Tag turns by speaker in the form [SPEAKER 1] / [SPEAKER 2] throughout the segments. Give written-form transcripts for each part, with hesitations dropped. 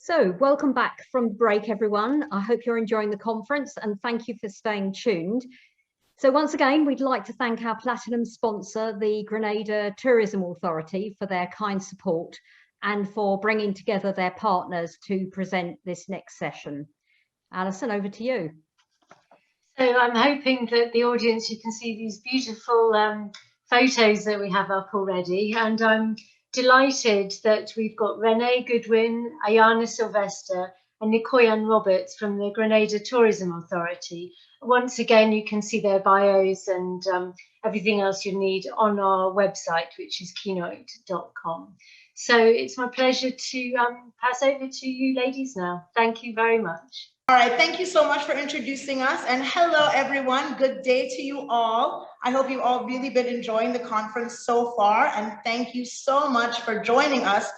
[SPEAKER 1] So welcome back from break, everyone. I hope you're enjoying the conference and thank you for staying tuned. So once again, we'd like to thank our platinum sponsor, the Grenada Tourism Authority, for their kind support and for bringing together their partners to present this next session. Alison, over to you.
[SPEAKER 2] So I'm hoping that the audience, you can see these beautiful photos that we have up already, and I'm delighted that we've got Renee, Goodwin, Ayanna, Sylvester and Nikoyan Roberts from the Grenada Tourism Authority. Once again, you can see their bios and everything else you need on our website, which is quaynote.com. So it's my pleasure to pass over to you ladies now. Thank you very much.
[SPEAKER 3] All right, thank you so much for introducing us, and hello everyone, good day to you all. I hope you've all really been enjoying the conference so far, and thank you so much for joining us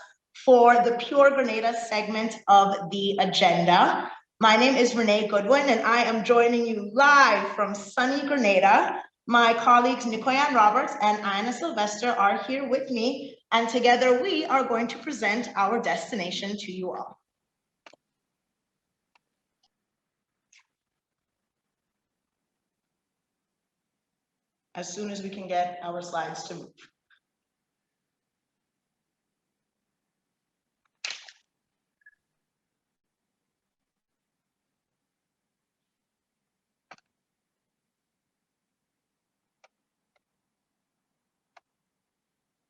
[SPEAKER 3] for the Pure Grenada segment of the agenda. My name is Renee Goodwin, and I am joining you live from sunny Grenada. My colleagues Nikoyan Roberts and Ayanna Sylvester are here with me, and together we are going to present our destination to you all. As soon as we can get our slides to move.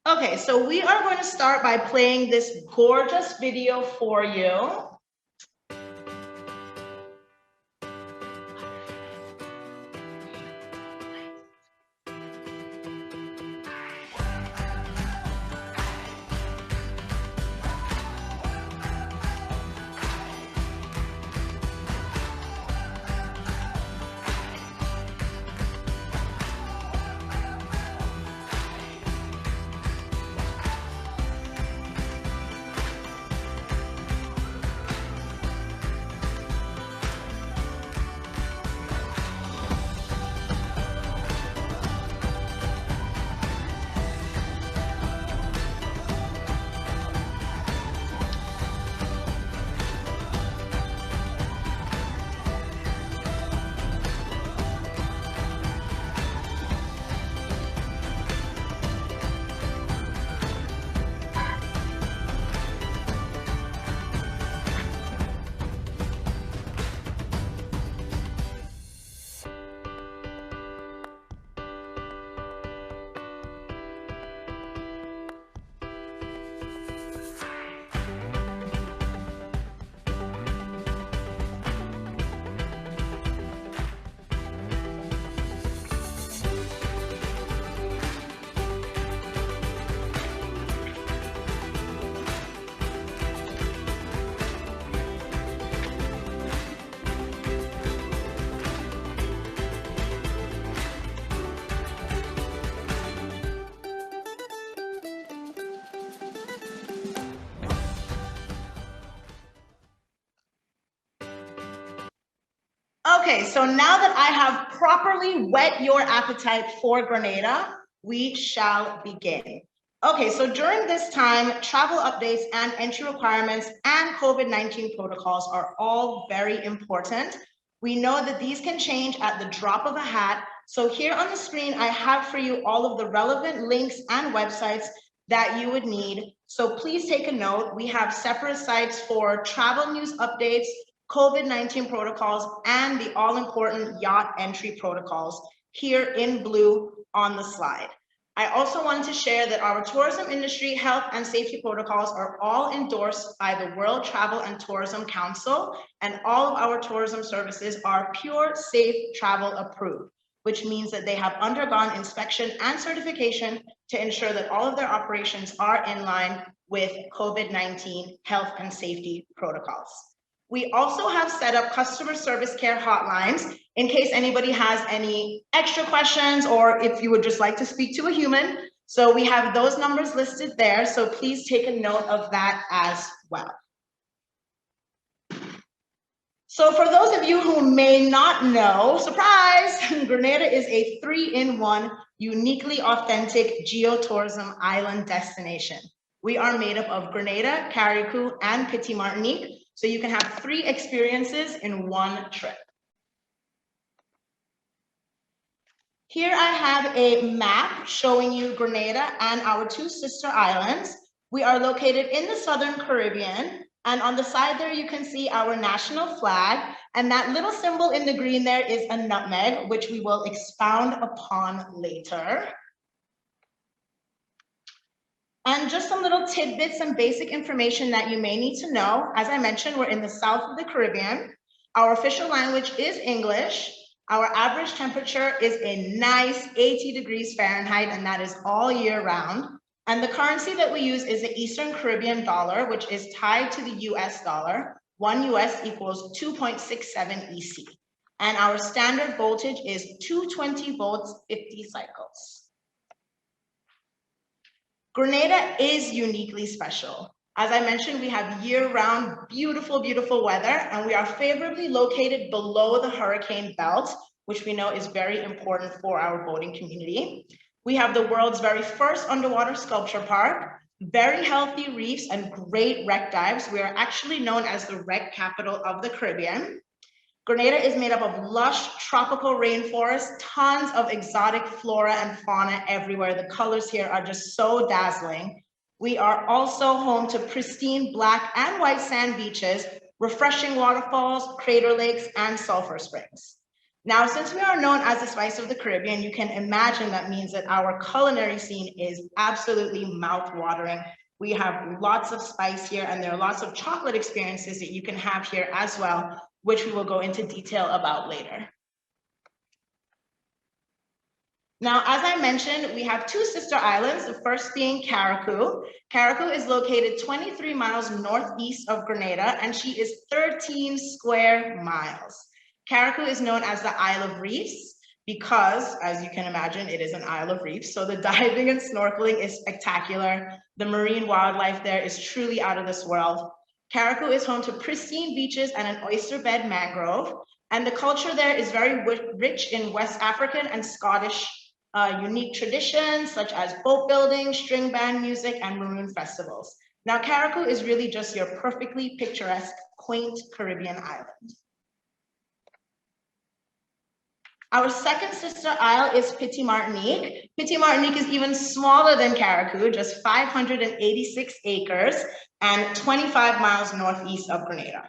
[SPEAKER 3] Okay, so we are going to start by playing this gorgeous video for you. Okay, so now that I have properly whet your appetite for Grenada, we shall begin. Okay, so during this time, travel updates and entry requirements and COVID-19 protocols are all very important. We know that these can change at the drop of a hat. So here on the screen, I have for you all of the relevant links and websites that you would need. So please take a note. We have separate sites for travel news updates, COVID-19 protocols, and the all-important yacht entry protocols here in blue on the slide. I also wanted to share that our tourism industry health and safety protocols are all endorsed by the World Travel and Tourism Council, and all of our tourism services are Pure Safe Travel approved, which means that they have undergone inspection and certification to ensure that all of their operations are in line with COVID-19 health and safety protocols. We also have set up customer service care hotlines in case anybody has any extra questions or if you would just like to speak to a human. So we have those numbers listed there. So please take a note of that as well. So for those of you who may not know, surprise, Grenada is a 3-in-1 uniquely authentic geotourism island destination. We are made up of Grenada, Carriacou, and Petite Martinique. So you can have 3 experiences in one trip. Here I have a map showing you Grenada and our 2 sister islands. We are located in the Southern Caribbean, and on the side there you can see our national flag, and that little symbol in the green there is a nutmeg, which we will expound upon later. And just some little tidbits and basic information that you may need to know. As I mentioned, we're in the south of the Caribbean. Our official language is English. Our average temperature is a nice 80 degrees Fahrenheit, and that is all year round. And the currency that we use is the Eastern Caribbean dollar, which is tied to the US dollar. 1 US equals 2.67 EC. And our standard voltage is 220 volts, 50 cycles. Grenada is uniquely special. As I mentioned, we have year-round beautiful, beautiful weather, and we are favorably located below the hurricane belt, which we know is very important for our boating community. We have the world's very first underwater sculpture park, very healthy reefs, and great wreck dives. We are actually known as the wreck capital of the Caribbean. Grenada is made up of lush tropical rainforests, tons of exotic flora and fauna everywhere. The colors here are just so dazzling. We are also home to pristine black and white sand beaches, refreshing waterfalls, crater lakes, and sulfur springs. Now, since we are known as the spice of the Caribbean, you can imagine that means that our culinary scene is absolutely mouth-watering. We have lots of spice here, and there are lots of chocolate experiences that you can have here as well, which we will go into detail about later. Now, as I mentioned, we have 2 sister islands, the first being Carriacou. Carriacou is located 23 miles northeast of Grenada, and she is 13 square miles. Carriacou is known as the Isle of Reefs because, as you can imagine, it is an Isle of Reefs. So the diving and snorkeling is spectacular. The marine wildlife there is truly out of this world. Carriacou is home to pristine beaches and an oyster bed mangrove. And the culture there is very rich in West African and Scottish unique traditions, such as boat building, string band music, and maroon festivals. Now, Carriacou is really just your perfectly picturesque, quaint Caribbean island. Our second sister isle is Petit Martinique. Petit Martinique is even smaller than Carriacou, just 586 acres and 25 miles northeast of Grenada.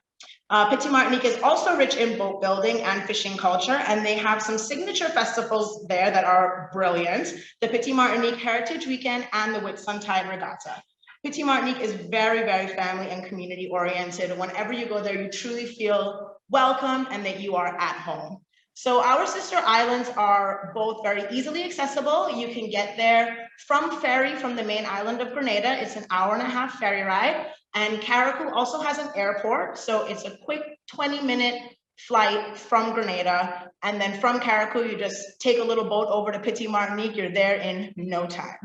[SPEAKER 3] Petit Martinique is also rich in boat building and fishing culture, and they have some signature festivals there that are brilliant. The Petit Martinique Heritage Weekend and the Whitsuntide Regatta. Petit Martinique is very, very family and community oriented. Whenever you go there, you truly feel welcome and that you are at home. So our sister islands are both very easily accessible. You can get there from ferry from the main island of Grenada. It's an hour-and-a-half ferry ride. And Carriacou also has an airport. So it's a quick 20-minute flight from Grenada. And then from Carriacou, you just take a little boat over to Petit Martinique. You're there in no time.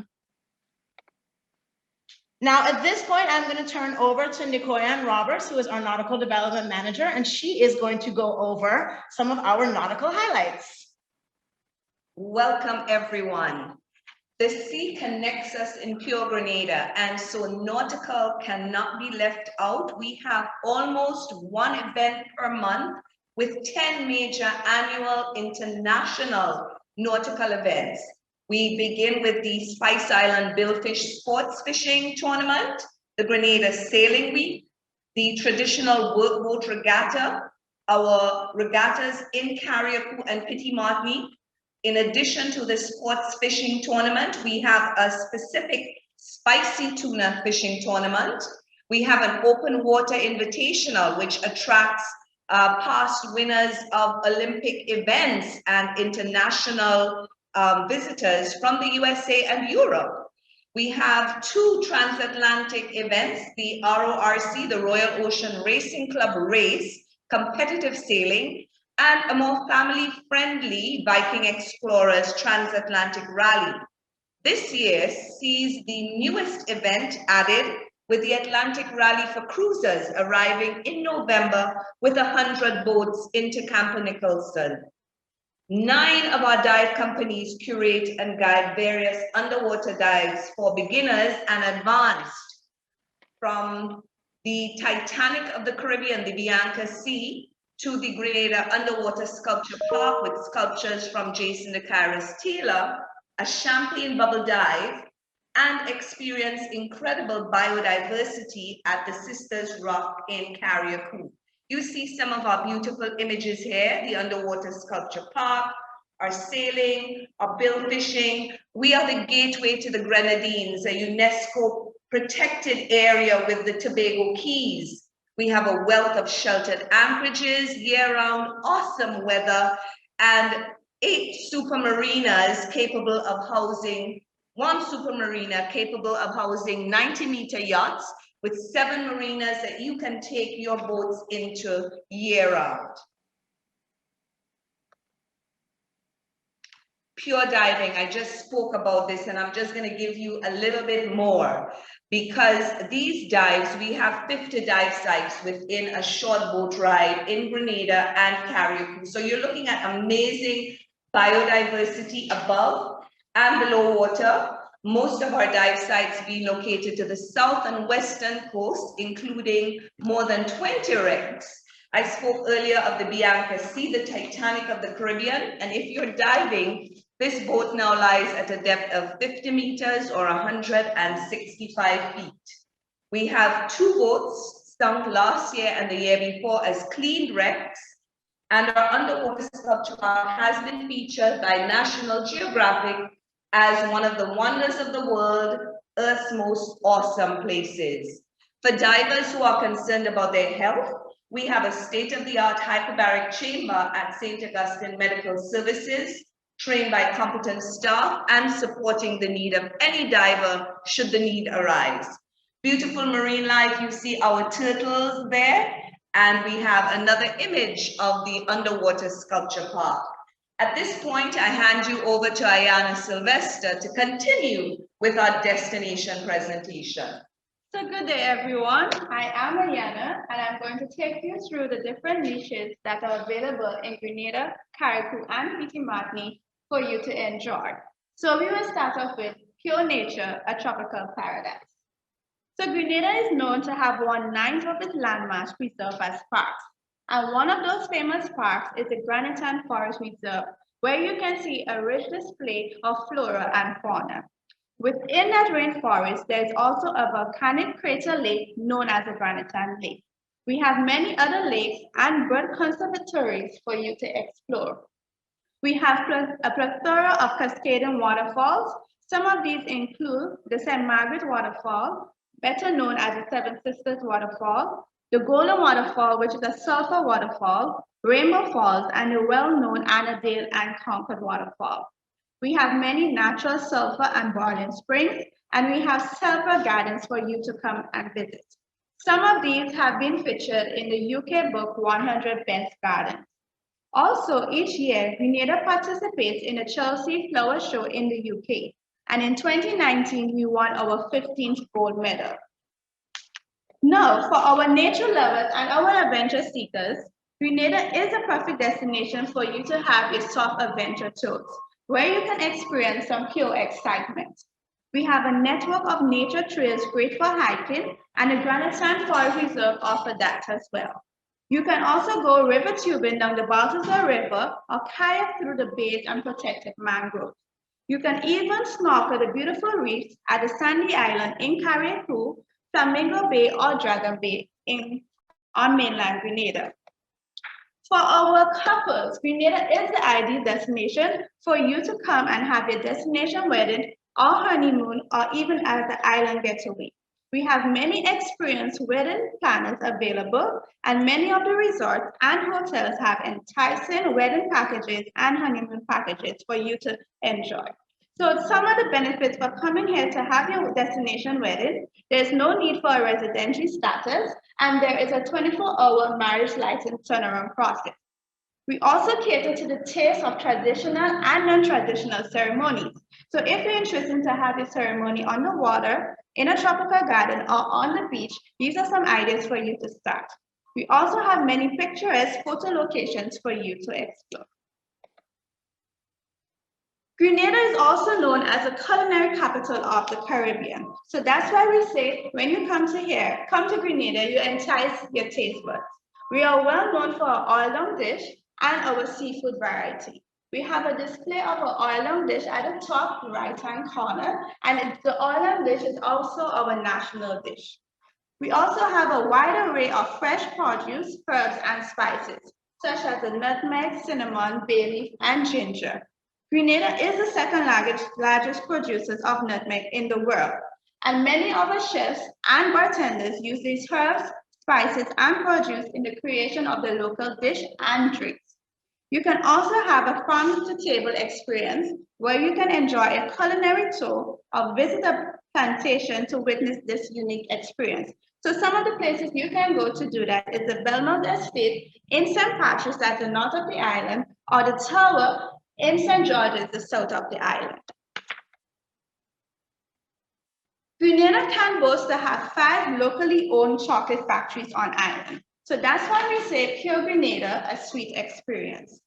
[SPEAKER 3] Now, at this point, I'm going to turn over to Nikoyan Roberts, who is our Nautical Development Manager, and she is going to go over some of our nautical highlights.
[SPEAKER 4] Welcome, everyone. The sea connects us in pure Grenada, and so Nautical cannot be left out. We have almost 1 event per month with 10 major annual international nautical events. We begin with the Spice Island Billfish Sports Fishing Tournament, the Grenada Sailing Week, the traditional workboat regatta, our regattas in Carriacou and Petit Martinique. In addition to the sports fishing tournament, we have a specific spicy tuna fishing tournament. We have an open water invitational, which attracts past winners of Olympic events and international visitors from the USA and Europe. We have 2 transatlantic events, the RORC, the Royal Ocean Racing Club Race, competitive sailing, and a more family-friendly Viking Explorers Transatlantic Rally. This year sees the newest event added with the Atlantic Rally for Cruisers arriving in November with 100 boats into Camp Nicholson. 9 of our dive companies curate and guide various underwater dives for beginners and advanced. From the Titanic of the Caribbean, the Bianca Sea, to the Grenada Underwater Sculpture Park with sculptures from Jason DeCaris Taylor, a champagne bubble dive, and experience incredible biodiversity at the Sisters Rock in Carriacou. You see some of our beautiful images here, the Underwater Sculpture Park, our sailing, our bill fishing. We are the gateway to the Grenadines, a UNESCO protected area with the Tobago Keys. We have a wealth of sheltered anchorages, year-round, awesome weather, and 8 super marinas capable of housing, 1 super marina capable of housing 90-meter yachts, with 7 marinas that you can take your boats into year-round. Pure diving, I just spoke about this, and I'm just going to give you a little bit more, because these dives, we have 50 dive sites within a short boat ride in Grenada and Carriacou. So you're looking at amazing biodiversity above and below water. Most of our dive sites being located to the south and western coast, including more than 20 wrecks. I spoke earlier of the Bianca Sea, the Titanic of the Caribbean, and if you're diving, this boat now lies at a depth of 50 meters or 165 feet. We have 2 boats sunk last year and the year before as cleaned wrecks, and our underwater sculpture park has been featured by National Geographic as one of the wonders of the world, Earth's most awesome places. For divers who are concerned about their health, we have a state-of-the-art hyperbaric chamber at St. Augustine Medical Services, trained by competent staff and supporting the need of any diver should the need arise. Beautiful marine life, you see our turtles there, and we have another image of the underwater sculpture park. At this point, I hand you over to Ayanna Sylvester to continue with our destination presentation.
[SPEAKER 5] So good day, everyone. I am Ayanna, and I'm going to take you through the different niches that are available in Grenada, Carriacou, and Petite Martinique for you to enjoy. So we will start off with Pure Nature, a tropical paradise. So Grenada is known to have 1/9 of its landmass preserved as parks. And one of those famous parks is the Granitan Forest Reserve, where you can see a rich display of flora and fauna. Within that rainforest, there is also a volcanic crater lake known as the Granitan Lake. We have many other lakes and bird conservatories for you to explore. We have a plethora of cascading waterfalls. Some of these include the St. Margaret Waterfall, better known as the Seven Sisters Waterfall, the Golden Waterfall, which is a sulfur waterfall, Rainbow Falls, and the well-known Annandale and Concord Waterfall. We have many natural sulfur and boiling springs, and we have several gardens for you to come and visit. Some of these have been featured in the UK book 100 Best Gardens. Also, each year, Grenada participates in the Chelsea Flower Show in the UK, and in 2019, we won our 15th gold medal. Now, for our nature lovers and our adventure seekers, Grenada is a perfect destination for you to have your soft adventure tours, where you can experience some pure excitement. We have a network of nature trails great for hiking, and the Granitan Forest Reserve offers that as well. You can also go river tubing down the Balthazar River or kayak through the bays and protected mangroves. You can even snorkel the beautiful reefs at the Sandy Island in Carriacou, Flamingo Bay, or Dragon Bay on mainland Grenada. For our couples, Grenada is the ideal destination for you to come and have your destination wedding or honeymoon, or even as the island getaway. We have many experienced wedding planners available, and many of the resorts and hotels have enticing wedding packages and honeymoon packages for you to enjoy. So some of the benefits for coming here to have your destination wedding: there's no need for a residency status, and there is a 24-hour marriage license turnaround process. We also cater to the taste of traditional and non-traditional ceremonies. So if you're interested to have your ceremony on the water, in a tropical garden, or on the beach, these are some ideas for you to start. We also have many picturesque photo locations for you to explore. Grenada is also known as the culinary capital of the Caribbean. So that's why we say when you come to Grenada, you entice your taste buds. We are well known for our oil-long dish and our seafood variety. We have a display of our oil-long dish at the top right-hand corner, and the oil-long dish is also our national dish. We also have a wide array of fresh produce, herbs, and spices, such as the nutmeg, cinnamon, bay leaf, and ginger. Grenada is the second largest producers of nutmeg in the world, and many of our chefs and bartenders use these herbs, spices, and produce in the creation of the local dish and drinks. You can also have a farm-to-table experience where you can enjoy a culinary tour or visit a plantation to witness this unique experience. So some of the places you can go to do that is the Belmont Estate in St. Patrick's at the north of the island, or the Tower in St. George's, the south of the island. Grenada can boast to have 5 locally owned chocolate factories on island. So that's why we say Pure Grenada, a sweet experience.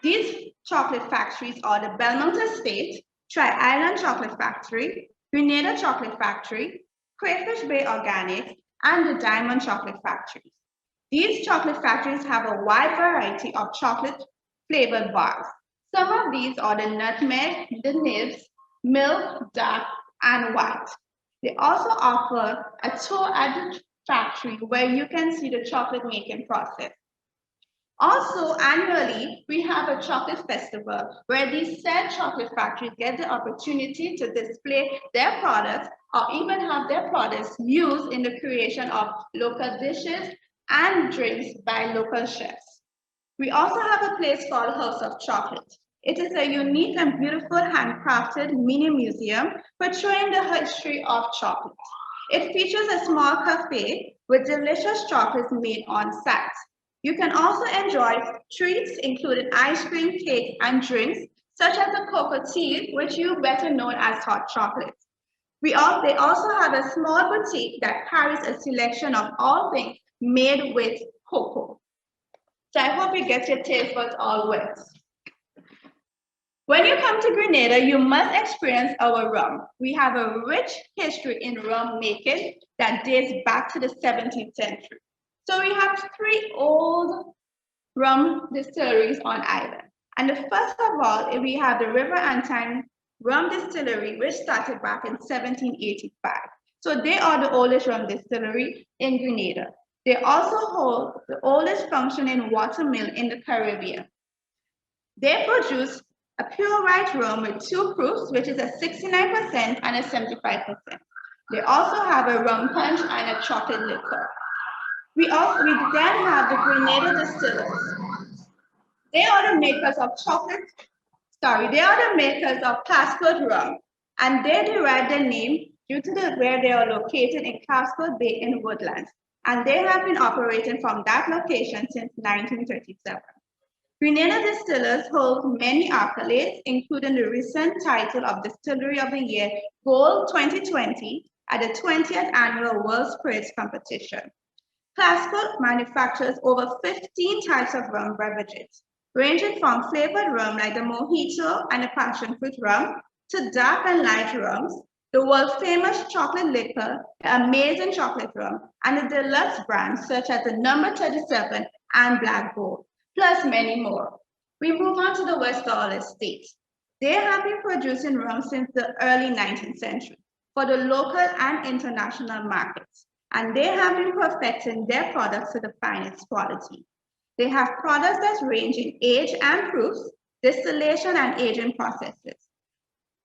[SPEAKER 5] These chocolate factories are the Belmont Estate, Tri-Island Chocolate Factory, Grenada Chocolate Factory, Crayfish Bay Organics, and the Diamond Chocolate Factory. These chocolate factories have a wide variety of chocolate flavored bars. Some of these are the nutmeg, the nibs, milk, dark, and white. They also offer a tour at the factory where you can see the chocolate making process. Also, annually, we have a chocolate festival where these said chocolate factories get the opportunity to display their products or even have their products used in the creation of local dishes and drinks by local chefs. We also have a place called House of Chocolate. It is a unique and beautiful handcrafted mini museum portraying the history of chocolate. It features a small cafe with delicious chocolates made on site. You can also enjoy treats including ice cream, cake, and drinks, such as the cocoa tea, which you better known as hot chocolate. They also have a small boutique that carries a selection of all things made with cocoa. So I hope you get your taste buds all wet. When you come to Grenada, you must experience our rum. We have a rich history in rum making that dates back to the 17th century. So we have 3 old rum distilleries on island. And the first of all, we have the River Antime Rum Distillery, which started back in 1785. So they are the oldest rum distillery in Grenada. They also hold the oldest functioning water mill in the Caribbean. They produce a pure white rum with 2 proofs, which is a 69% and a 75%. They also have a rum punch and a chocolate liquor. We then have the Grenada Distillers. They are the makers of Cascade rum, and they derive their name due to where they are located in Cascade Bay in Woodlands, and they have been operating from that location since 1937. Grenada Distillers hold many accolades, including the recent title of Distillery of the Year Gold 2020 at the 20th Annual World Spirits Competition. Cascade manufactures over 15 types of rum beverages, ranging from flavored rum like the mojito and the passion fruit rum to dark and light rums, the world famous chocolate liquor, the amazing chocolate rum, and the deluxe brands such as the number 37 and Black Gold, plus many more. We move on to the Westall Estate. They have been producing rum since the early 19th century for the local and international markets, and they have been perfecting their products to the finest quality. They have products that range in age and proofs, distillation and aging processes,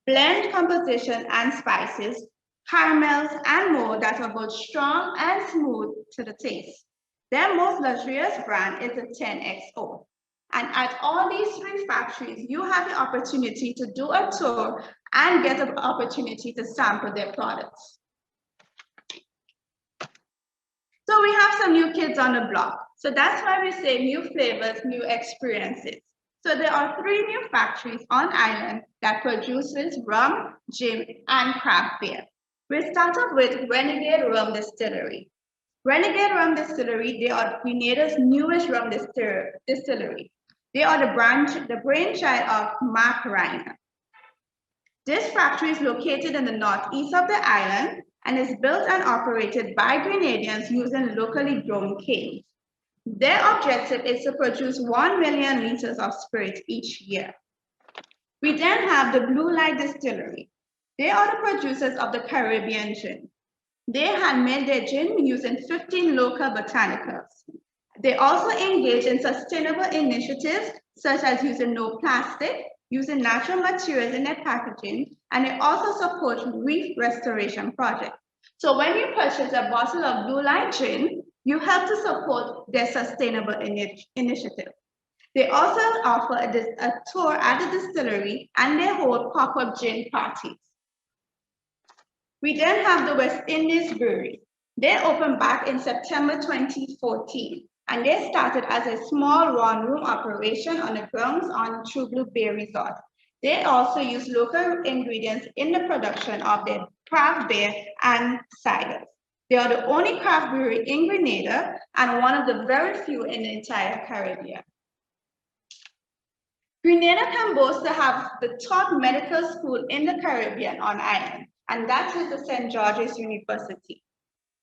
[SPEAKER 5] blend composition and spices, caramels, and more that are both strong and smooth to the taste. Their most luxurious brand is the 10XO. And at all these 3 factories, you have the opportunity to do a tour and get an opportunity to sample their products. So we have some new kids on the block. So that's why we say new flavors, new experiences. So there are 3 new factories on island that produces rum, gin, and craft beer. We'll start off with Renegade Rum Distillery. Renegade Rum Distillery, they are Grenada's newest rum distillery. They are the brainchild of Mark Reiner. This factory is located in the northeast of the island and is built and operated by Grenadians using locally grown canes. Their objective is to produce 1 million liters of spirit each year. We then have the Blue Light Distillery. They are the producers of the Caribbean gin. They handmade their gin using 15 local botanicals. They also engage in sustainable initiatives such as using no plastic, using natural materials in their packaging, and they also support reef restoration projects. So when you purchase a bottle of Blue Light gin, you help to support their sustainable initiative. They also offer a tour at the distillery and they hold pop-up gin parties. We then have the West Indies Brewery. They opened back in September 2014, and they started as a small one-room operation on the grounds on True Blue Bay Resort. They also use local ingredients in the production of their craft beer and ciders. They are the only craft brewery in Grenada and one of the very few in the entire Caribbean. Grenada can boast to have the top medical school in the Caribbean on island, and that is the St. George's University.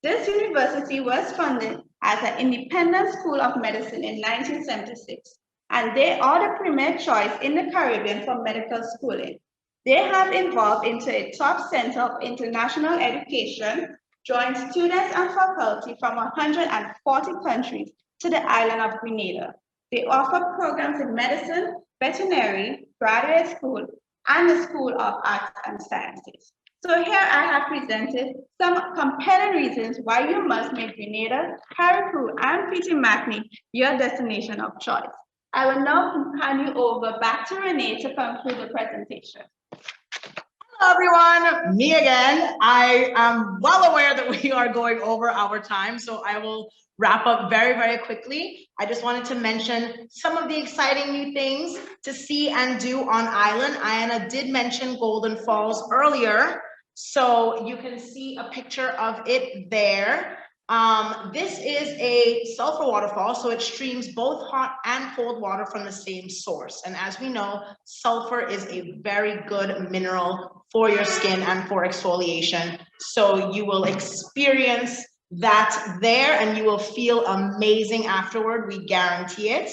[SPEAKER 5] This university was funded as an independent school of medicine in 1976, and they are the premier choice in the Caribbean for medical schooling. They have evolved into a top center of international education, drawing students and faculty from 140 countries to the island of Grenada. They offer programs in medicine, veterinary, graduate school, and the School of Arts and Sciences. So here I have presented some compelling reasons why you must make Grenada, Carriacou, and Petit Martinique your destination of choice. I will now hand you over back to Renee to conclude the presentation.
[SPEAKER 3] Hello, everyone. Me again. I am well aware that we are going over our time, so I will wrap up very, very quickly. I just wanted to mention some of the exciting new things to see and do on island. Ayanna did mention Golden Falls earlier, so you can see a picture of it there. This is a sulfur waterfall, so it streams both hot and cold water from the same source. And as we know, sulfur is a very good mineral for your skin and for exfoliation. So you will experience that there and you will feel amazing afterward, we guarantee it.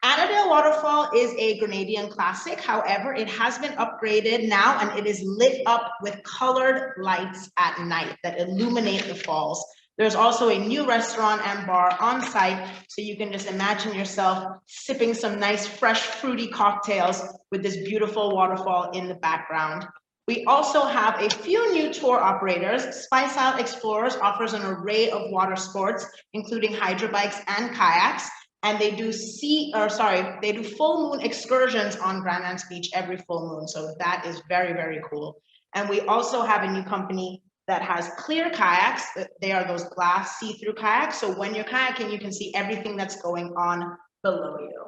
[SPEAKER 3] Annandale Waterfall is a Grenadian classic. However, it has been upgraded now and it is lit up with colored lights at night that illuminate the falls. There's also a new restaurant and bar on site, so you can just imagine yourself sipping some nice, fresh, fruity cocktails with this beautiful waterfall in the background. We also have a few new tour operators. Spice Isle Explorers offers an array of water sports, including hydrobikes and kayaks, and they do full moon excursions on Grand Anse Beach every full moon, so that is very, very cool. And we also have a new company that has clear kayaks. They are those glass see-through kayaks. So when you're kayaking, you can see everything that's going on below you.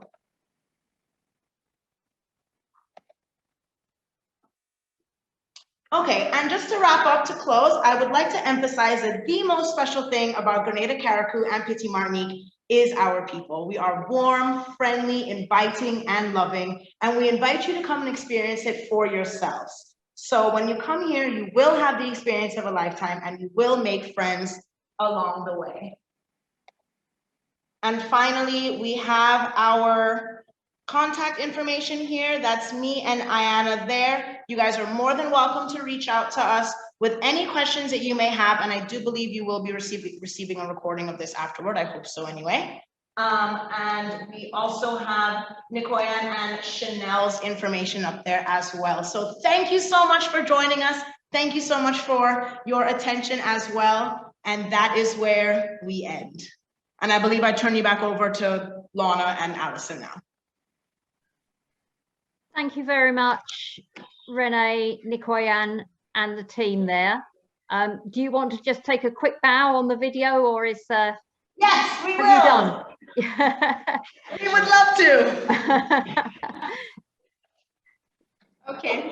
[SPEAKER 3] Okay, and just to wrap up to close, I would like to emphasize that the most special thing about Grenada, Carriacou, and Petit Martinique is our people. We are warm, friendly, inviting, and loving, and we invite you to come and experience it for yourselves. So when you come here, you will have the experience of a lifetime and you will make friends along the way. And finally, we have our contact information here. That's me and Ayanna there. You guys are more than welcome to reach out to us with any questions that you may have. And I do believe you will be receiving a recording of this afterward. I hope so anyway. And we also have Nikoyan and Chanel's information up there as well. So thank you so much for joining us. Thank you so much for your attention as well. And that is where we end. And I believe I turn you back over to Lorna and Allison now.
[SPEAKER 1] Thank you very much, Renee, Nikoyan, and the team there. Do you want to just take a quick bow on the video, or is
[SPEAKER 3] yes, we will.
[SPEAKER 1] Have you done?
[SPEAKER 3] We would love to.
[SPEAKER 5] Okay.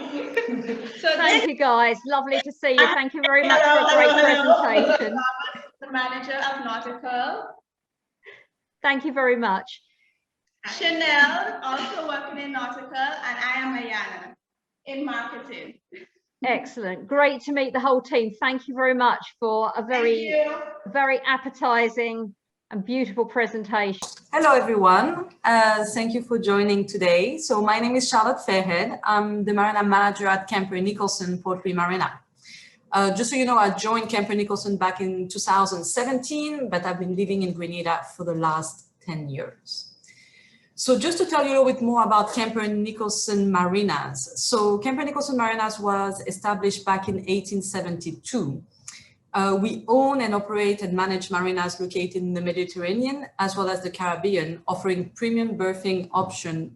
[SPEAKER 1] So thank you guys. Lovely to see you. Thank you very much for a great presentation.
[SPEAKER 5] The manager of Nautical.
[SPEAKER 1] Thank you very much.
[SPEAKER 5] Chanel, also working in Nautical, and I am Ayanna. in marketing.
[SPEAKER 1] Excellent. Great to meet the whole team. Thank you very much for a very appetizing and beautiful presentation.
[SPEAKER 6] Hello, everyone. Thank you for joining today. So my name is Charlotte Fairhead. I'm the Marina Manager at Camper Nicholson, Port Louis Marina. Just so you know, I joined Camper Nicholson back in 2017, but I've been living in Grenada for the last 10 years. So just to tell you a little bit more about Camper Nicholson Marinas. So Camper Nicholson Marinas was established back in 1872. We own and operate and manage marinas located in the Mediterranean as well as the Caribbean, offering premium berthing option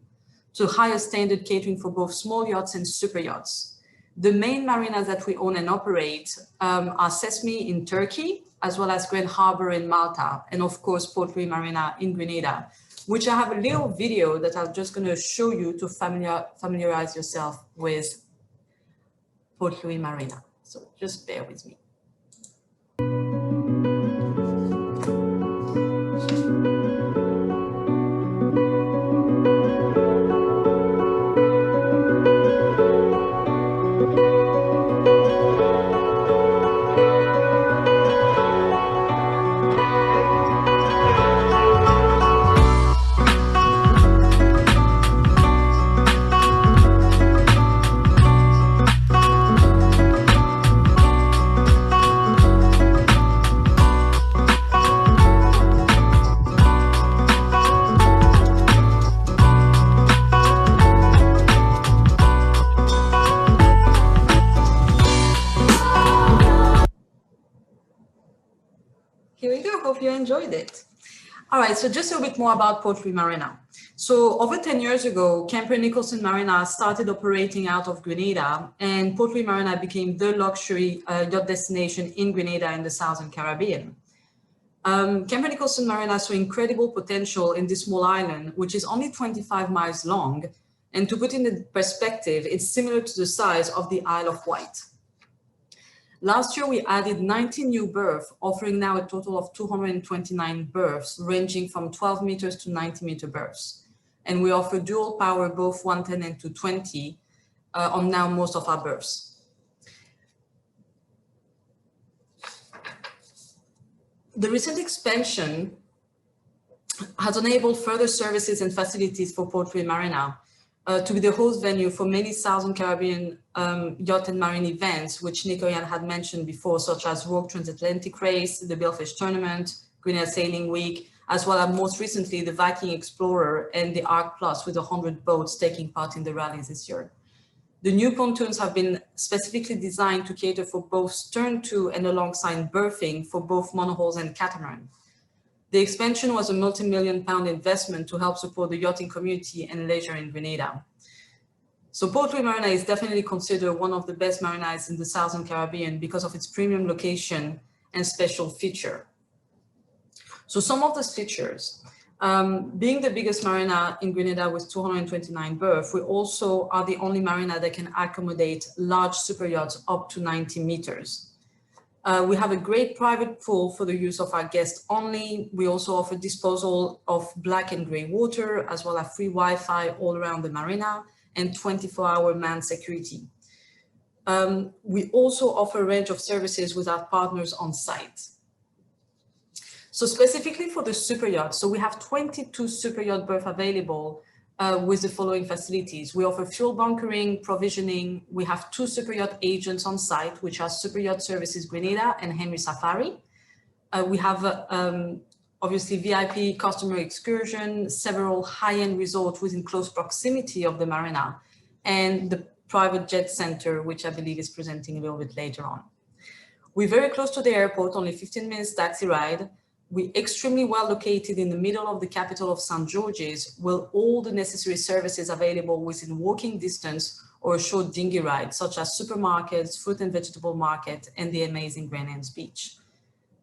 [SPEAKER 6] to higher standard catering for both small yachts and super yachts. The main marinas that we own and operate are Sesame in Turkey, as well as Grand Harbor in Malta, and of course, Port Louis Marina in Grenada, which I have a little video that I'm just going to show you to familiarize yourself with Port Louis Marina. So just bear with me. Here we go, hope you enjoyed it. All right, so just a bit more about Port Louis Marina. So over 10 years ago, Camper Nicholson Marina started operating out of Grenada, and Port Louis Marina became the luxury yacht destination in Grenada in the Southern Caribbean. Camper Nicholson Marina saw incredible potential in this small island, which is only 25 miles long. And to put it in perspective, it's similar to the size of the Isle of Wight. Last year, we added 19 new berths, offering now a total of 229 berths, ranging from 12 meters to 90-meter berths. And we offer dual power, both 110 and 220, on now most of our berths. The recent expansion has enabled further services and facilities for Port Louis Marina to be the host venue for many Southern Caribbean yacht and marine events, which Nikoyan had mentioned before, such as Rogue Transatlantic Race, the Billfish Tournament, Grenada Sailing Week, as well as most recently the Viking Explorer and the Arc Plus, with 100 boats taking part in the rallies this year. The new pontoons have been specifically designed to cater for both stern-to and alongside berthing for both monohulls and catamaran. The expansion was a multi-million-pound investment to help support the yachting community and leisure in Grenada. So Port Louis Marina is definitely considered one of the best marinas in the Southern Caribbean because of its premium location and special feature. So some of those features, being the biggest marina in Grenada with 229 berths, we also are the only marina that can accommodate large super yachts up to 90 meters. We have a great private pool for the use of our guests only. We also offer disposal of black and gray water, as well as free Wi-Fi all around the marina and 24-hour manned security. We also offer a range of services with our partners on site. So specifically for the super yacht, so we have 22 super yacht berths available with the following facilities. We offer fuel bunkering, provisioning. We have 2 super yacht agents on site, which are Super Yacht Services Grenada and Henry Safari. We have obviously VIP customer excursion, several high-end resorts within close proximity of the marina, and the private jet center, which I believe is presenting a little bit later on. We're very close to the airport, only 15 minutes taxi ride. We're extremely well located in the middle of the capital of St. George's, with all the necessary services available within walking distance or a short dinghy ride, such as supermarkets, fruit and vegetable market, and the amazing Grenada's beach.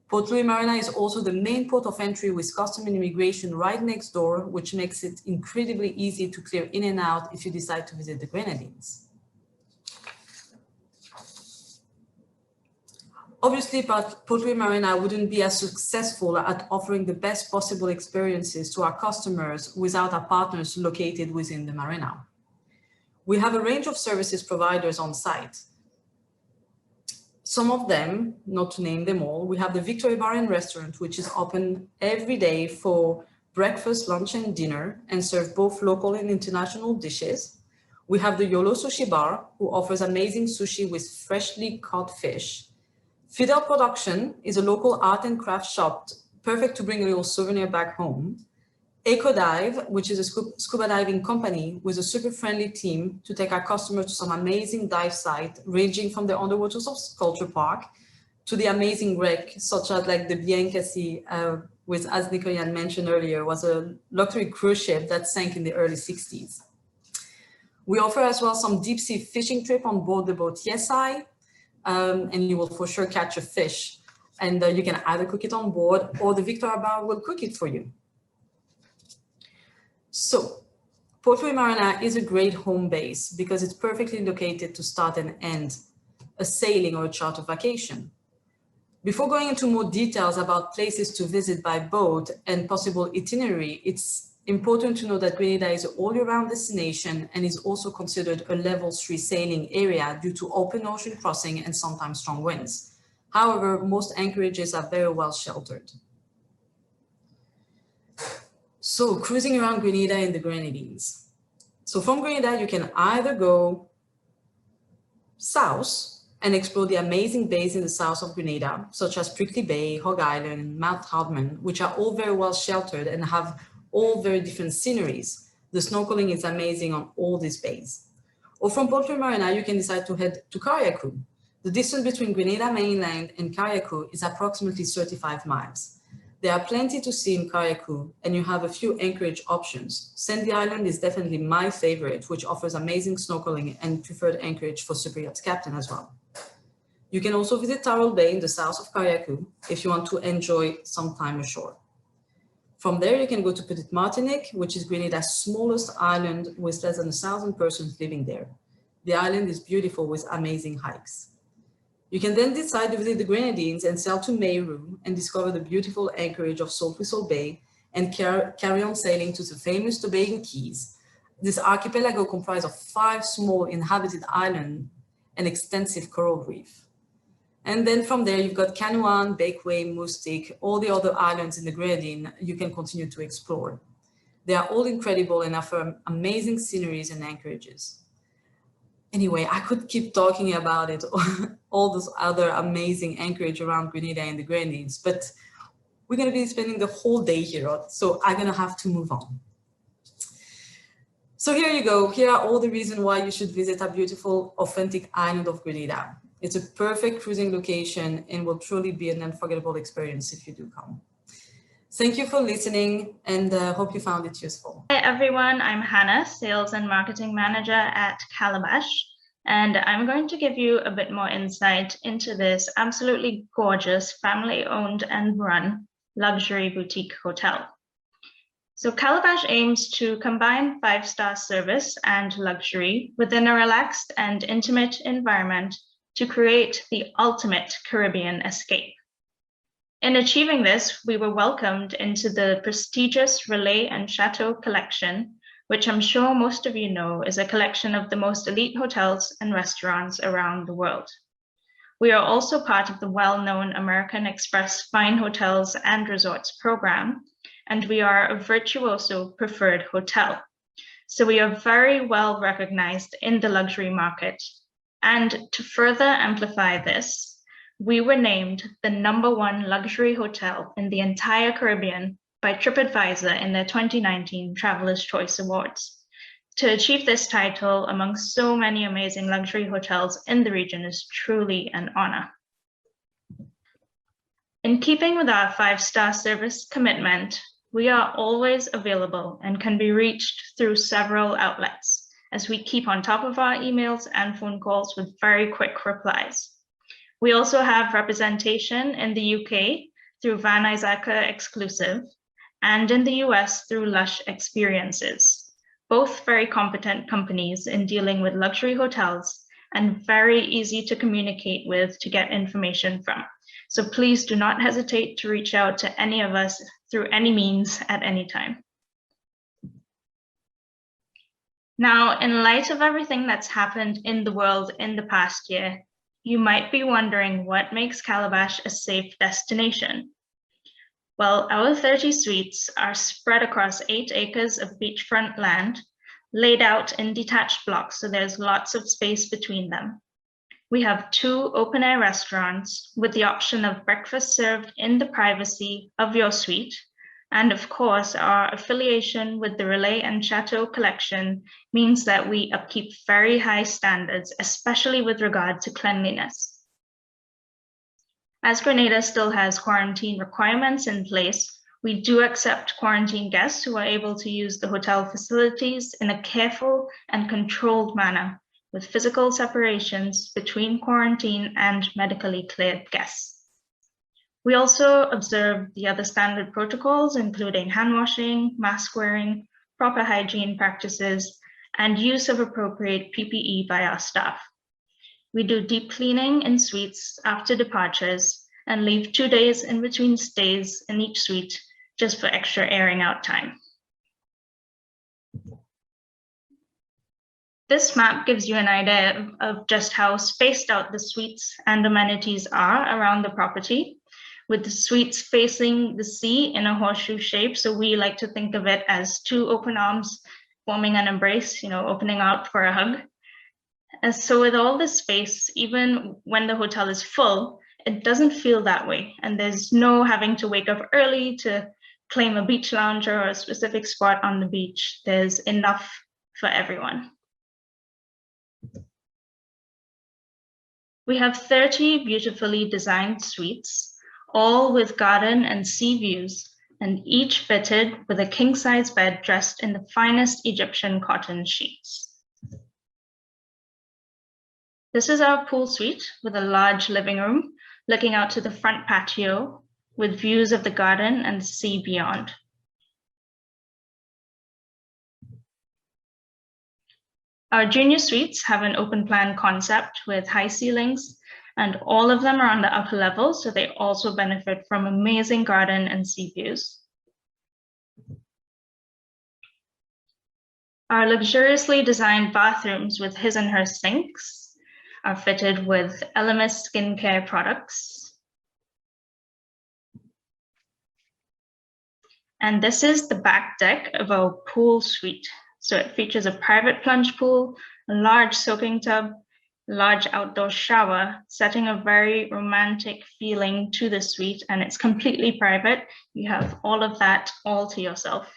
[SPEAKER 6] Port Louis Marina is also the main port of entry with custom and immigration right next door, which makes it incredibly easy to clear in and out if you decide to visit the Grenadines. Obviously, Port Louis Marina wouldn't be as successful at offering the best possible experiences to our customers without our partners located within the marina. We have a range of services providers on site. Some of them, not to name them all, we have the Victoria Bar and Restaurant, which is open every day for breakfast, lunch, and dinner, and serve both local and international dishes. We have the Yolo Sushi Bar, who offers amazing sushi with freshly caught fish. Fidel Production is a local art and craft shop, perfect to bring a little souvenir back home. Eco Dive, which is a scuba diving company with a super friendly team to take our customers to some amazing dive site, ranging from the underwaters of Sculpture Park to the amazing wreck, such as like the Biancasi, which, as Nikoyan mentioned earlier, was a luxury cruise ship that sank in the early 60s. We offer as well some deep sea fishing trip on board the boat Yesai, and you will for sure catch a fish. And you can either cook it on board or the Victoria Bar will cook it for you. So, Portruy Marina is a great home base because it's perfectly located to start and end a sailing or a charter vacation. Before going into more details about places to visit by boat and possible itinerary, it's important to know that Grenada is an all-year-round destination and is also considered a level 3 sailing area due to open ocean crossing and sometimes strong winds. However, most anchorages are very well sheltered. So, cruising around Grenada and the Grenadines. So from Grenada, you can either go south and explore the amazing bays in the south of Grenada, such as Prickly Bay, Hog Island, and Mount Hardman, which are all very well sheltered and have all very different sceneries. The snorkeling is amazing on all these bays. Or from Portruy Marina, you can decide to head to Carriacou. The distance between Grenada mainland and Carriacou is approximately 35 miles. There are plenty to see in Carriacou, and you have a few anchorage options. Sandy Island is definitely my favorite, which offers amazing snorkeling and preferred anchorage for Superyacht captain as well. You can also visit Tyrrell Bay in the south of Carriacou if you want to enjoy some time ashore. From there, you can go to Petit Martinique, which is Grenada's smallest island with less than 1,000 persons living there. The island is beautiful with amazing hikes. You can then decide to visit the Grenadines and sail to Meru and discover the beautiful anchorage of Salt Whistle Bay and carry on sailing to the famous Tobago Keys. This archipelago comprises of 5 small inhabited islands and extensive coral reef. And then from there, you've got Canouan, Bakeway, Moustique, all the other islands in the Grenadine you can continue to explore. They are all incredible and offer amazing sceneries and anchorages. Anyway, I could keep talking about it, all those other amazing anchorage around Grenada and the Grenadines, but we're going to be spending the whole day here, so I'm going to have to move on. So here you go. Here are all the reasons why you should visit our beautiful, authentic island of Grenada. It's a perfect cruising location and will truly be an unforgettable experience if you do come. Thank you for listening and hope you found it useful.
[SPEAKER 7] Hi everyone, I'm Hannah, Sales and Marketing Manager at Calabash, and I'm going to give you a bit more insight into this absolutely gorgeous family-owned and run luxury boutique hotel. So Calabash aims to combine 5-star service and luxury within a relaxed and intimate environment to create the ultimate Caribbean escape. In achieving this, we were welcomed into the prestigious Relais and Chateau collection, which I'm sure most of you know is a collection of the most elite hotels and restaurants around the world. We are also part of the well-known American Express Fine Hotels and Resorts program, and we are a Virtuoso preferred hotel. So we are very well recognized in the luxury market. And to further amplify this, we were named the #1 luxury hotel in the entire Caribbean by TripAdvisor in their 2019 Traveler's Choice Awards. To achieve this title among so many amazing luxury hotels in the region is truly an honor. In keeping with our 5-star service commitment, we are always available and can be reached through several outlets, as we keep on top of our emails and phone calls with very quick replies. We also have representation in the UK through Van Isaacer Exclusive and in the US through Lush Experiences, both very competent companies in dealing with luxury hotels and very easy to communicate with to get information from. So please do not hesitate to reach out to any of us through any means at any time. Now, in light of everything that's happened in the world in the past year, you might be wondering what makes Calabash a safe destination. Well, our 30 suites are spread across 8 acres of beachfront land, laid out in detached blocks, so there's lots of space between them. We have 2 open-air restaurants with the option of breakfast served in the privacy of your suite. And of course, our affiliation with the Relais and Chateau collection means that we upkeep very high standards, especially with regard to cleanliness. As Grenada still has quarantine requirements in place, we do accept quarantine guests who are able to use the hotel facilities in a careful and controlled manner, with physical separations between quarantine and medically cleared guests. We also observe the other standard protocols, including hand washing, mask wearing, proper hygiene practices, and use of appropriate PPE by our staff. We do deep cleaning in suites after departures and leave 2 days in between stays in each suite just for extra airing out time. This map gives you an idea of just how spaced out the suites and amenities are around the property, with the suites facing the sea in a horseshoe shape. So we like to think of it as 2 open arms forming an embrace, opening out for a hug. And so with all this space, even when the hotel is full, it doesn't feel that way. And there's no having to wake up early to claim a beach lounge or a specific spot on the beach. There's enough for everyone. We have 30 beautifully designed suites, all with garden and sea views, and each fitted with a king-size bed dressed in the finest Egyptian cotton sheets. This is our pool suite with a large living room looking out to the front patio with views of the garden and the sea beyond. Our junior suites have an open plan concept with high ceilings, and all of them are on the upper level, so they also benefit from amazing garden and sea views. Our luxuriously designed bathrooms with his and her sinks are fitted with Elemis skincare products. And this is the back deck of our pool suite. So it features a private plunge pool, a large soaking tub, a large outdoor shower, setting a very romantic feeling to the suite, and it's completely private. You have all of that all to yourself.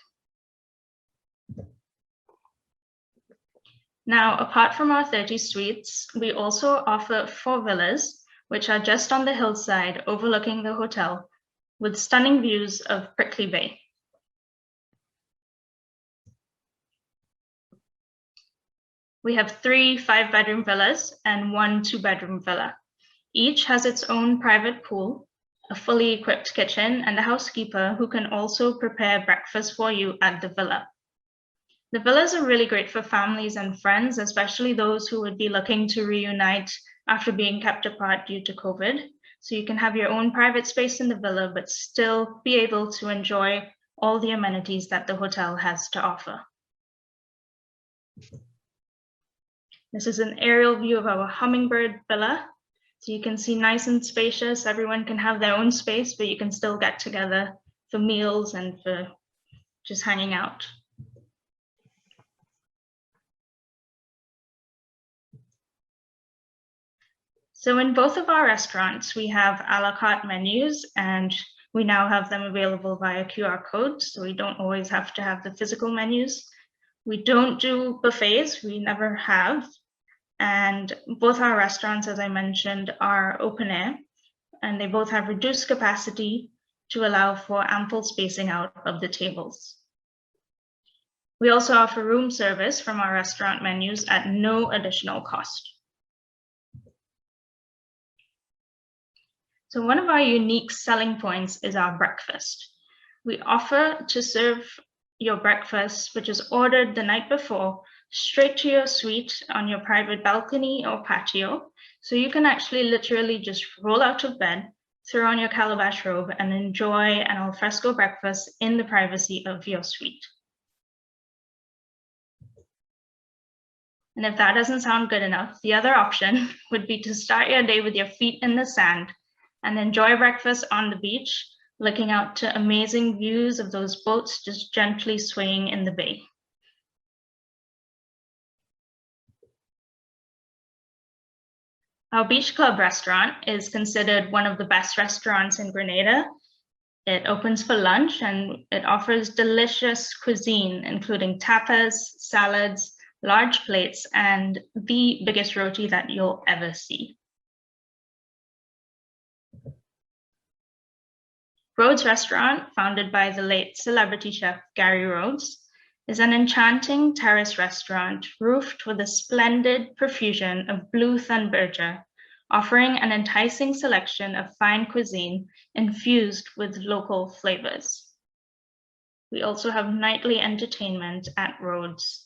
[SPEAKER 7] Now, apart from our 30 suites, we also offer 4 villas, which are just on the hillside overlooking the hotel, with stunning views of Prickly Bay. We have 3 5-bedroom villas and 1 2-bedroom villa. Each has its own private pool, a fully equipped kitchen, and a housekeeper who can also prepare breakfast for you at the villa. The villas are really great for families and friends, especially those who would be looking to reunite after being kept apart due to COVID. So you can have your own private space in the villa, but still be able to enjoy all the amenities that the hotel has to offer. This is an aerial view of our Hummingbird villa. So you can see nice and spacious. Everyone can have their own space, but you can still get together for meals and for just hanging out. So in both of our restaurants, we have a la carte menus, and we now have them available via QR codes, so we don't always have to have the physical menus. We don't do buffets, we never have. And both our restaurants, as I mentioned, are open air, and they both have reduced capacity to allow for ample spacing out of the tables. We also offer room service from our restaurant menus at no additional cost. So one of our unique selling points is our breakfast. We offer to serve your breakfast, which is ordered the night before, straight to your suite on your private balcony or patio. So you can actually literally just roll out of bed, throw on your Calabash robe, and enjoy an alfresco breakfast in the privacy of your suite. And if that doesn't sound good enough, the other option would be to start your day with your feet in the sand and enjoy breakfast on the beach, looking out to amazing views of those boats just gently swaying in the bay. Our Beach Club restaurant is considered one of the best restaurants in Grenada. It opens for lunch and it offers delicious cuisine, including tapas, salads, large plates, and the biggest roti that you'll ever see. Rhodes Restaurant, founded by the late celebrity chef Gary Rhodes, is an enchanting terrace restaurant roofed with a splendid profusion of blue thunbergia, offering an enticing selection of fine cuisine infused with local flavors. We also have nightly entertainment at Rhodes.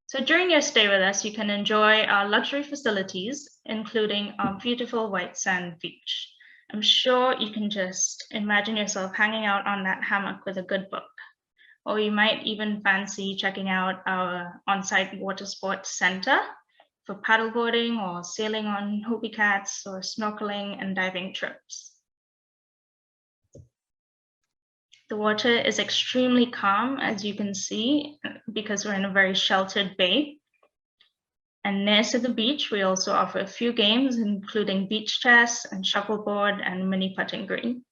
[SPEAKER 7] So during your stay with us, you can enjoy our luxury facilities, including our beautiful white sand beach. I'm sure you can just imagine yourself hanging out on that hammock with a good book. Or you might even fancy checking out our on-site water sports center for paddleboarding or sailing on hobie cats or snorkeling and diving trips. The water is extremely calm, as you can see, because we're in a very sheltered bay. And near to the beach, we also offer a few games, including beach chess and shuffleboard and mini putting green.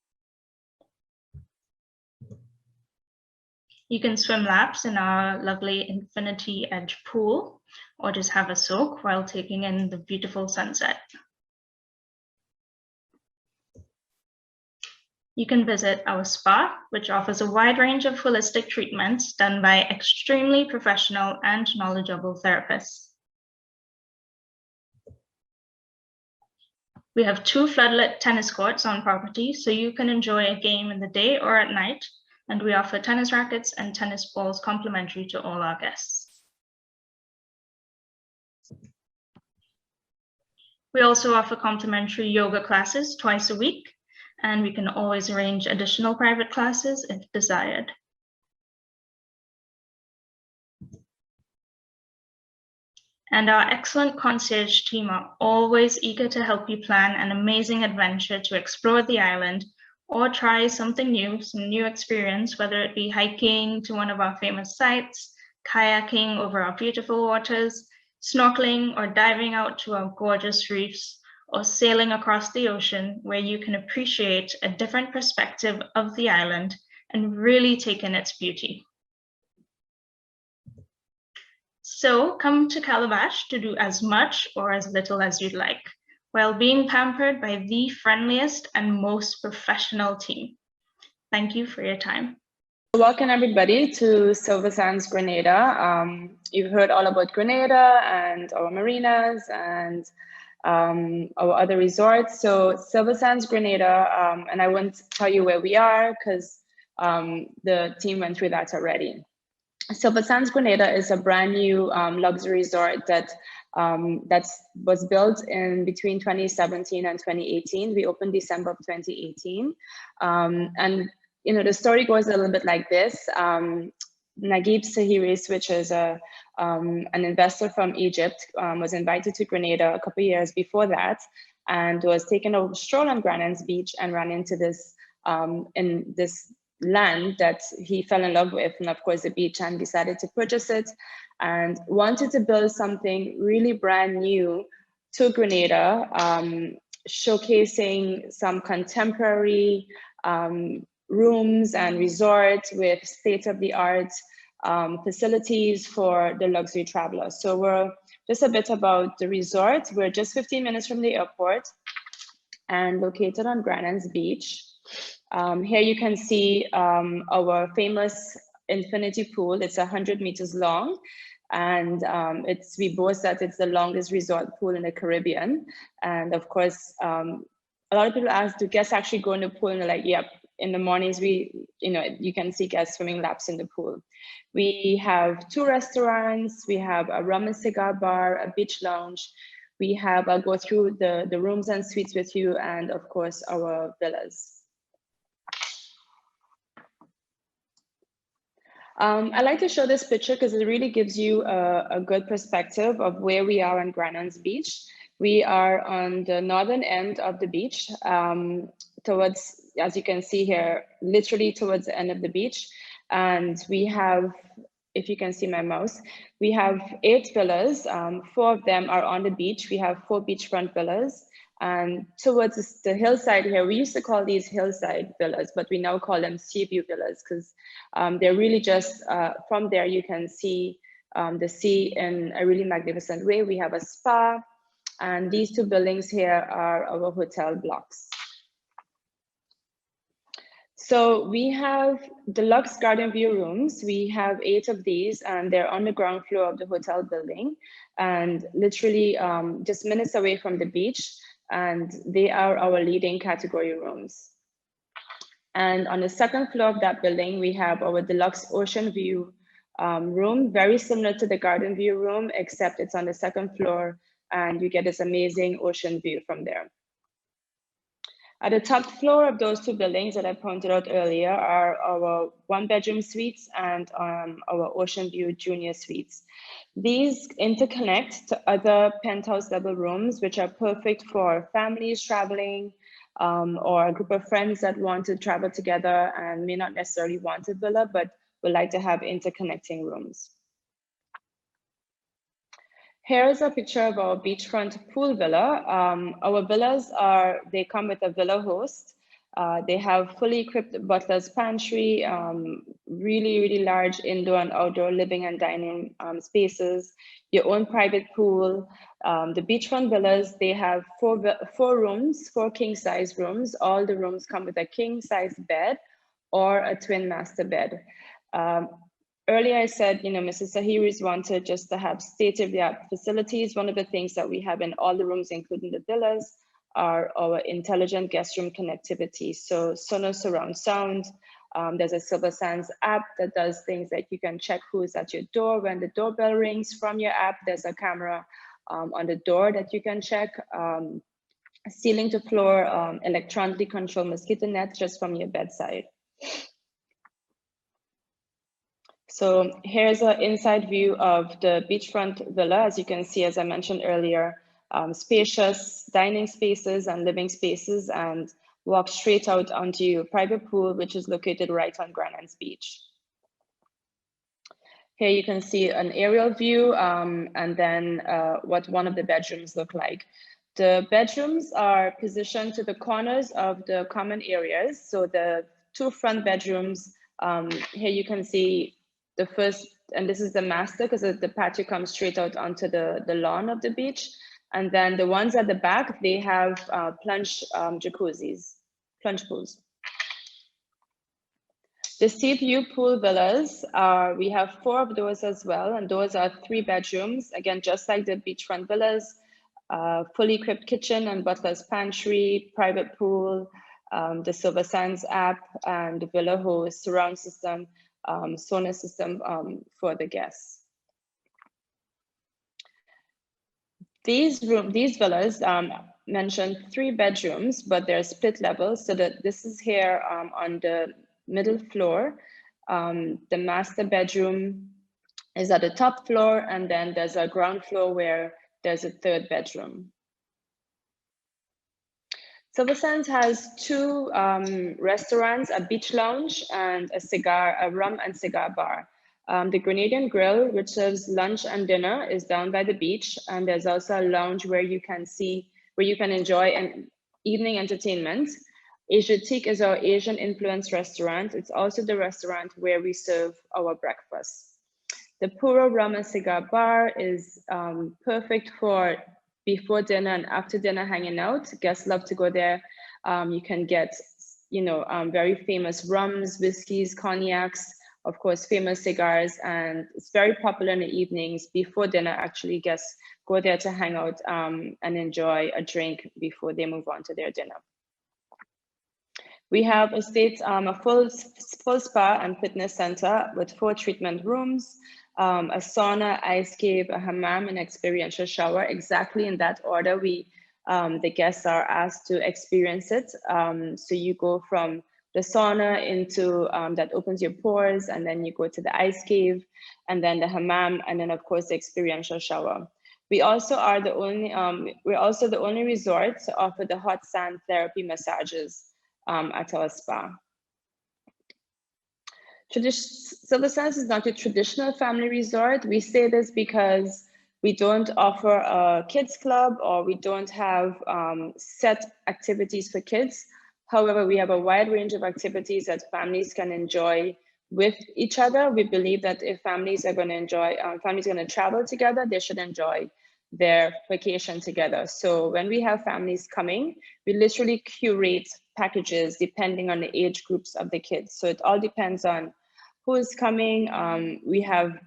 [SPEAKER 7] You can swim laps in our lovely Infinity Edge pool, or just have a soak while taking in the beautiful sunset. You can visit our spa, which offers a wide range of holistic treatments done by extremely professional and knowledgeable therapists. We have 2 floodlit tennis courts on property, so you can enjoy a game in the day or at night, and we offer tennis rackets and tennis balls complimentary to all our guests. We also offer complimentary yoga classes twice a week, and we can always arrange additional private classes if desired. And our excellent concierge team are always eager to help you plan an amazing adventure to explore the island or try something new, some new experience, whether it be hiking to one of our famous sites, kayaking over our beautiful waters, snorkeling or diving out to our gorgeous reefs, or sailing across the ocean where you can appreciate a different perspective of the island and really take in its beauty. So come to Calabash to do as much or as little as you'd like, while being pampered by the friendliest and most professional team. Thank you for your time.
[SPEAKER 8] Welcome everybody to Silversands Grenada. You've heard all about Grenada and our marinas and our other resorts. So Silversands Grenada, and I won't tell you where we are because the team went through that already. Silversands Grenada is a brand new luxury resort that was built in between 2017 and 2018. We opened December of 2018. And you know, the story goes a little bit like this. Naguib Sahiris, which is an investor from Egypt, was invited to Grenada a couple of years before that and was taken a stroll on Granans Beach and ran into this in this land that he fell in love with, and of course the beach, and decided to purchase it and wanted to build something really brand new to Grenada, showcasing some contemporary rooms and resorts with state-of-the-art facilities for the luxury traveler. So we're just a bit about the resort. We're just 15 minutes from the airport and located on Granans Beach. Here you can see our famous infinity pool. It's 100 meters long, and we boast that it's the longest resort pool in the Caribbean. And of course, a lot of people ask, do guests actually go in the pool? And they're like, yep. In the mornings, you can see guests swimming laps in the pool. We have 2 restaurants. We have a rum and cigar bar, a beach lounge. We have, I'll go through the rooms and suites with you, and of course, our villas. I like to show this picture because it really gives you a good perspective of where we are on Grandon's Beach. We are on the northern end of the beach, towards, as you can see here, literally towards the end of the beach. And we have, if you can see my mouse, we have 8 villas. 4 of them are on the beach. We have 4 beachfront villas. And towards the hillside here, we used to call these hillside villas, but we now call them sea view villas because they're really just, from there you can see the sea in a really magnificent way. We have a spa, and these 2 buildings here are our hotel blocks. So we have deluxe garden view rooms. We have 8 of these, and they're on the ground floor of the hotel building, and literally just minutes away from the beach. And they are our leading category rooms. And on the 2nd floor of that building, we have our deluxe ocean view room, very similar to the garden view room, except it's on the 2nd floor, and you get this amazing ocean view from there. At the top floor of those 2 buildings that I pointed out earlier are our 1-bedroom suites and our ocean view junior suites. These interconnect to other penthouse level rooms, which are perfect for families traveling or a group of friends that want to travel together and may not necessarily want a villa, but would like to have interconnecting rooms. Here is a picture of our beachfront pool villa. Our villas they come with a villa host. They have fully equipped butler's pantry, really, really large indoor and outdoor living and dining spaces, your own private pool. The beachfront villas, they have 4 rooms, 4 king-size rooms. All the rooms come with a king-size bed or a twin master bed. Earlier I said, Mrs. Sahiris wanted just to have state-of-the-art facilities. One of the things that we have in all the rooms, including the villas, are our intelligent guest room connectivity. So Sonos surround sound. There's a Silversands app that does things like you can check who's at your door when the doorbell rings from your app. There's a camera on the door that you can check. Ceiling to floor, electronically controlled mosquito net just from your bedside. So here's an inside view of the beachfront villa. As you can see, as I mentioned earlier, spacious dining spaces and living spaces, and walk straight out onto your private pool, which is located right on Grandon's Beach. Here you can see an aerial view and then what one of the bedrooms look like. The bedrooms are positioned to the corners of the common areas. So the 2 front bedrooms, here you can see the first, and this is the master because the patio comes straight out onto the lawn of the beach. And then the ones at the back, they have plunge jacuzzis, plunge pools. The sea view pool villas, we have 4 of those as well. And those are 3 bedrooms. Again, just like the beachfront villas, fully equipped kitchen and butler's pantry, private pool, the Silversands app, and the villa host, surround system, sonar system for the guests. These villas mentioned 3 bedrooms, but they're split levels. So that this is here on the middle floor. The master bedroom is at the top floor, and then there's a ground floor where there's a 3rd bedroom. Silversands has 2 restaurants, a beach lounge and a rum and cigar bar. The Grenadian Grill, which serves lunch and dinner, is down by the beach, and there's also a lounge where you can enjoy an evening entertainment. Asiatique is our Asian influenced restaurant. It's also the restaurant where we serve our breakfast. The Puro Rum and Cigar Bar is perfect for before dinner and after dinner hanging out. Guests love to go there. You can get, very famous rums, whiskeys, cognacs, of course, famous cigars, and it's very popular in the evenings before dinner. Actually, guests go there to hang out and enjoy a drink before they move on to their dinner. We have a full spa and fitness center with 4 treatment rooms, a sauna, ice cave, a hammam, and experiential shower. Exactly in that order, the guests are asked to experience it. So you go from the sauna into that opens your pores, and then you go to the ice cave, and then the hammam, and then of course the experiential shower. We also are the only we're also the only resort to offer the hot sand therapy massages at our spa. Silversands is not a traditional family resort. We say this because we don't offer a kids club, or we don't have set activities for kids. However, we have a wide range of activities that families can enjoy with each other. We believe that if families are going to enjoy, families are going to travel together, they should enjoy their vacation together. So when we have families coming, we literally curate packages depending on the age groups of the kids. So it all depends on who is coming. We have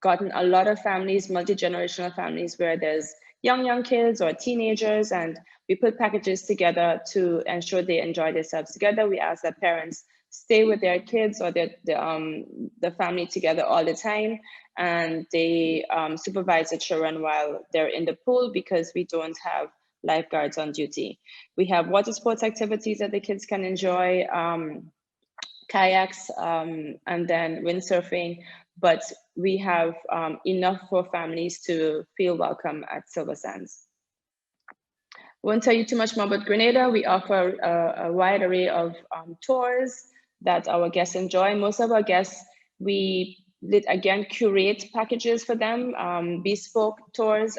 [SPEAKER 8] gotten a lot of families, multi-generational families, where there's young kids or teenagers, and we put packages together to ensure they enjoy themselves together. We ask that parents stay with their kids or the family together all the time, and they supervise the children while they're in the pool, because we don't have lifeguards on duty. We have water sports activities that the kids can enjoy, kayaks, and then windsurfing, but we have enough for families to feel welcome at Silversands. I won't tell you too much more about Grenada. We offer a wide array of tours that our guests enjoy. Most of our guests, we again curate packages for them, bespoke tours.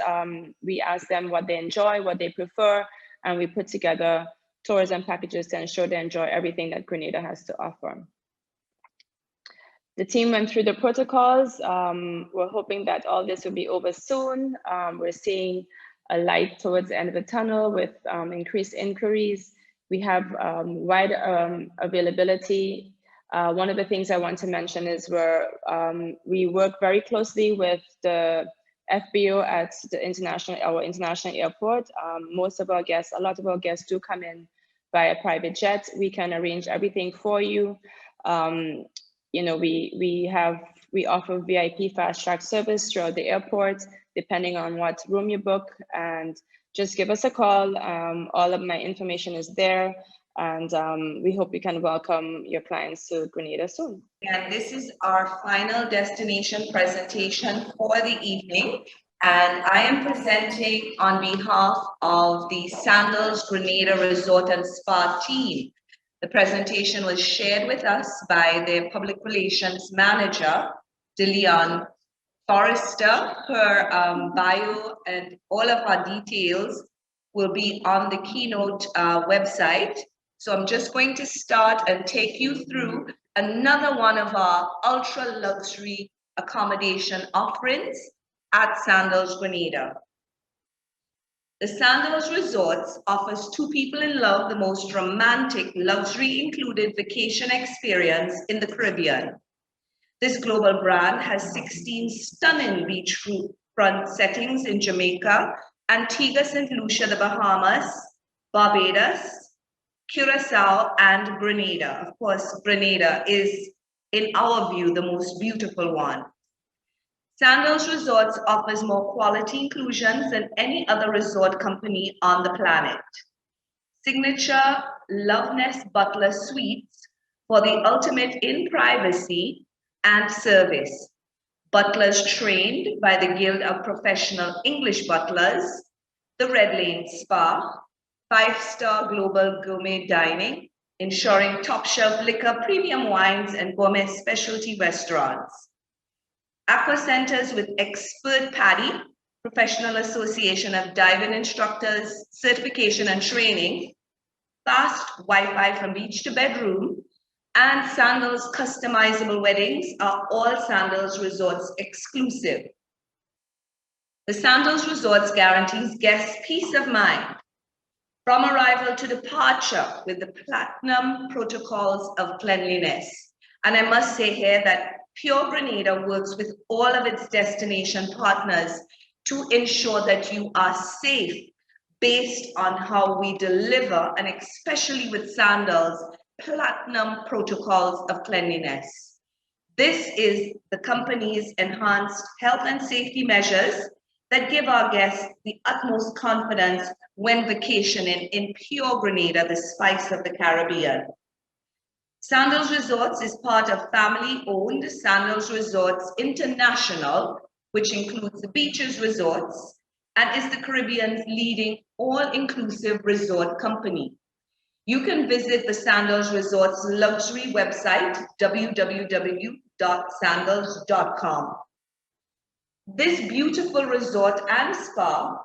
[SPEAKER 8] We ask them what they enjoy, what they prefer, and we put together tours and packages to ensure they enjoy everything that Grenada has to offer. The team went through the protocols. We're hoping that all this will be over soon. We're seeing a light towards the end of the tunnel with increased inquiries. We have wide availability. One of the things I want to mention is we work very closely with the FBO at our international airport. Most of our guests, a lot of our guests do come in via private jet. We can arrange everything for you. You know, we offer VIP fast track service throughout the airport, depending on what room you book, and just give us a call. All of my information is there, and we hope we can welcome your clients to Grenada soon.
[SPEAKER 4] And this is our final destination presentation for the evening. And I am presenting on behalf of the Sandals Grenada Resort and Spa team. The presentation was shared with us by their public relations manager, Deleon. Forrester. Her bio and all of our details will be on the Quaynote website. So I'm just going to start and take you through another one of our ultra luxury accommodation offerings at Sandals Grenada. The Sandals Resorts offers two people in love the most romantic, luxury-included vacation experience in the Caribbean. This global brand has 16 stunning beachfront settings in Jamaica, Antigua, St. Lucia, the Bahamas, Barbados, Curacao, and Grenada. Of course, Grenada is, in our view, the most beautiful one. Sandals Resorts offers more quality inclusions than any other resort company on the planet. Signature Love Nest Butler Suites for the ultimate in privacy and service. Butlers trained by the Guild of Professional English Butlers, the Red Lane Spa, 5-star global gourmet dining, ensuring top-shelf liquor, premium wines, and gourmet specialty restaurants. Aqua centers with expert PADI, Professional Association of Diving Instructors, certification and training, fast Wi-Fi from beach to bedroom, and Sandals customizable weddings are all Sandals Resorts exclusive. The Sandals Resorts guarantees guests peace of mind from arrival to departure with the platinum protocols of cleanliness. And I must say here that Pure Grenada works with all of its destination partners to ensure that you are safe based on how we deliver, and especially with Sandals, platinum protocols of cleanliness. This is the company's enhanced health and safety measures that give our guests the utmost confidence when vacationing in Pure Grenada, the spice of the Caribbean. Sandals Resorts is part of family-owned Sandals Resorts International, which includes the Beaches Resorts, and is the Caribbean's leading all-inclusive resort company. You can visit the Sandals Resorts luxury website, www.sandals.com. This beautiful resort and spa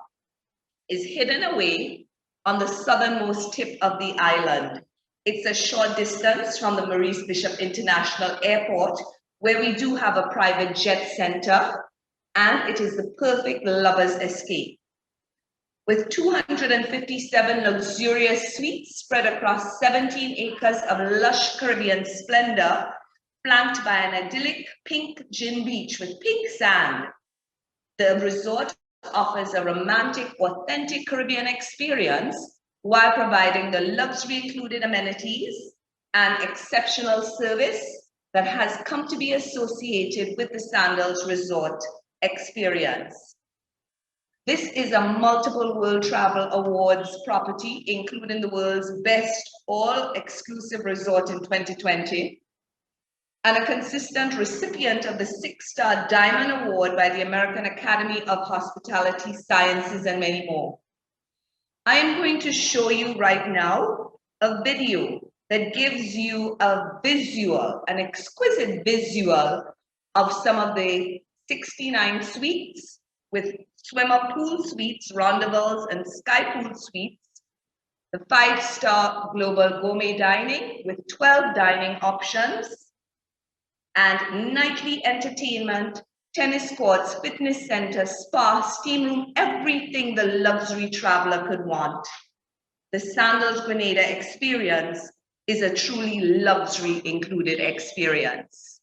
[SPEAKER 4] is hidden away on the southernmost tip of the island. It's a short distance from the Maurice Bishop International Airport, where we do have a private jet center, and it is the perfect lover's escape. With 257 luxurious suites spread across 17 acres of lush Caribbean splendor, flanked by an idyllic pink gin beach with pink sand, the resort offers a romantic, authentic Caribbean experience while providing the luxury included amenities and exceptional service that has come to be associated with the Sandals Resort experience. This is a multiple World Travel Awards property, including the world's best all-exclusive resort in 2020, and a consistent recipient of the 6-star Diamond Award by the American Academy of Hospitality Sciences and many more. I am going to show you right now a video that gives you a visual, an exquisite visual of some of the 69 suites with swimmer pool suites, rendezvous, and sky pool suites, the 5-star global gourmet dining with 12 dining options, and nightly entertainment, tennis courts, fitness center, spa, steam room, everything the luxury traveler could want. The Sandals Grenada experience is a truly luxury included experience.